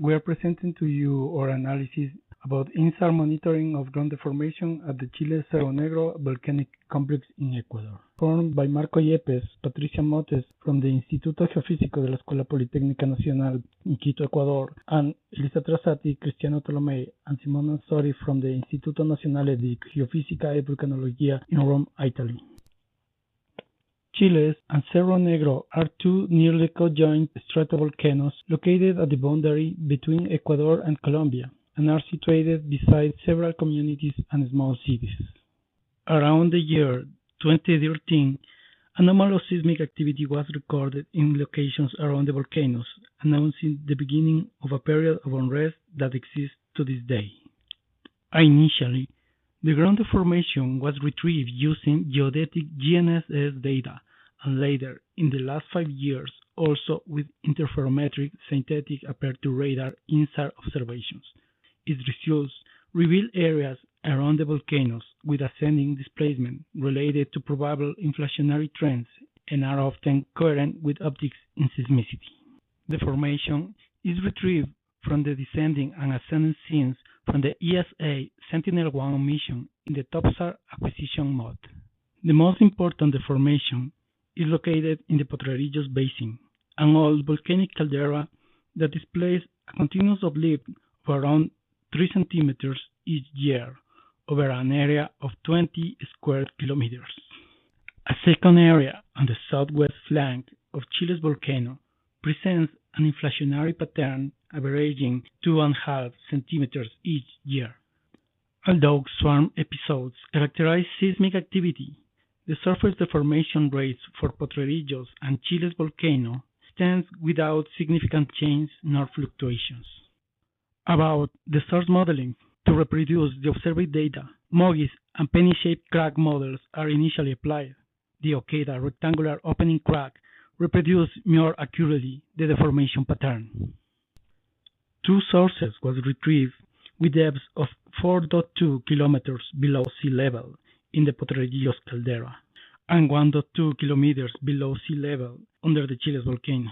We are presenting to you our analysis about InSAR monitoring of ground deformation at the Chiles Cerro Negro volcanic complex in Ecuador. Formed by Marco Yepes, Patricia from the Instituto Geofísico de la Escuela Politécnica Nacional in Quito, Ecuador, and Elisa Cristiano and Simone from the Instituto Nacionale di Geofisica e Vulcanologia in Rome, Italy. Chiles and Cerro Negro are two nearly conjoined stratovolcanoes located at the boundary between Ecuador and Colombia and are situated beside several communities and small cities. Around the year 2013, anomalous seismic activity was recorded in locations around the volcanoes, announcing the beginning of a period of unrest that exists to this day. Initially, the ground deformation was retrieved using geodetic GNSS data, and later, in the last 5 years, also with interferometric synthetic aperture radar InSAR observations. Its results reveal areas around the volcanoes with ascending displacement related to probable inflationary trends and are often coherent with optics in seismicity. The formation is retrieved from the descending and ascending scenes from the ESA Sentinel-1 mission in the TopSAR acquisition mode. The most important deformation is located in the Potrerillos Basin, an old volcanic caldera that displays a continuous uplift of around 3 centimeters each year over an area of 20 square kilometers. A second area on the southwest flank of Chiles volcano presents an inflationary pattern averaging 2.5 centimeters each year. Although swarm episodes characterize seismic activity, the surface deformation rates for Potrerillos and Chiles volcano stands without significant change nor fluctuations. About the source modeling, to reproduce the observed data, MOGIS and penny-shaped crack models are initially applied. The Okeda rectangular opening crack reproduces more accurately the deformation pattern. 2 sources was retrieved with depths of 4.2 kilometers below sea level in the Potrerillos caldera and 1.2 kilometers below sea level under the Chiles volcano.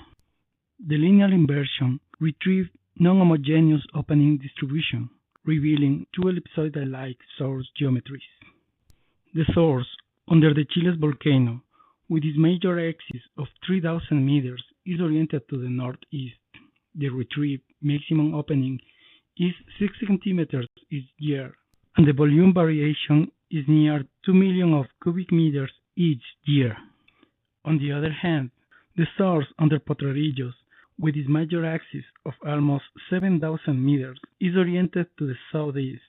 The linear inversion retrieved non-homogeneous opening distribution, revealing 2 ellipsoidal-like source geometries. The source under the Chiles volcano, with its major axis of 3,000 meters, is oriented to the northeast. The retrieved maximum opening is 6 centimeters each year, and the volume variation is near 2 million of cubic meters each year. On the other hand, the source under Potrerillos, with its major axis of almost 7,000 meters, is oriented to the southeast.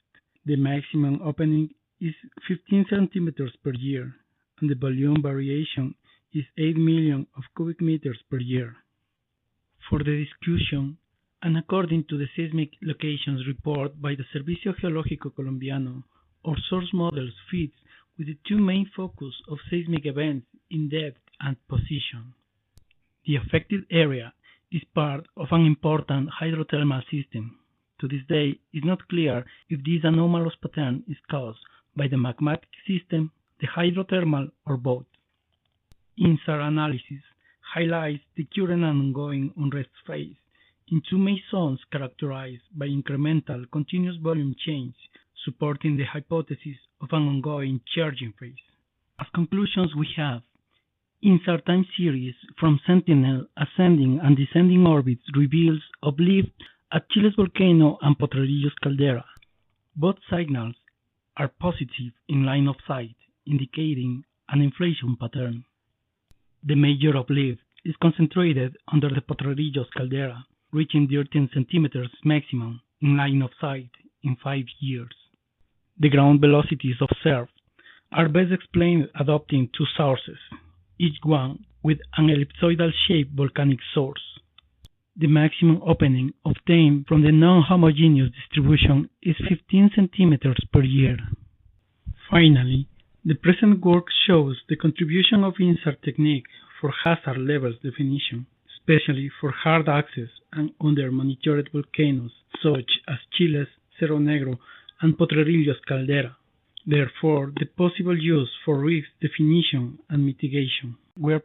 The maximum opening is 15 centimeters per year, and the volume variation is 8 million of cubic meters per year. For the discussion, and according to the seismic locations report by the Servicio Geológico Colombiano, our source models fit with the 2 main focus of seismic events in depth and position. The affected area is part of an important hydrothermal system. To this day, it is not clear if this anomalous pattern is caused by the magmatic system, the hydrothermal, or both. InSAR analysis highlights the current and ongoing unrest phase in 2 main zones characterized by incremental continuous volume change, supporting the hypothesis of an ongoing charging phase. As conclusions, we have InSAR time series from Sentinel ascending and descending orbits reveals uplift at Chiles volcano and Potrerillos caldera. Both signals are positive in line of sight, indicating an inflation pattern. The major uplift is concentrated under the Potrerillos caldera, reaching 13 centimeters maximum in line of sight in 5 years. The ground velocities observed are best explained adopting 2 sources, each one with an ellipsoidal-shaped volcanic source. The maximum opening obtained from the non-homogeneous distribution is 15 centimeters per year. Finally, the present work shows the contribution of InSAR technique for hazard levels definition, especially for hard access and under-monitored volcanoes such as Chiles, Cerro Negro, and Potrerillos caldera. Therefore, the possible use for risk definition and mitigation. We are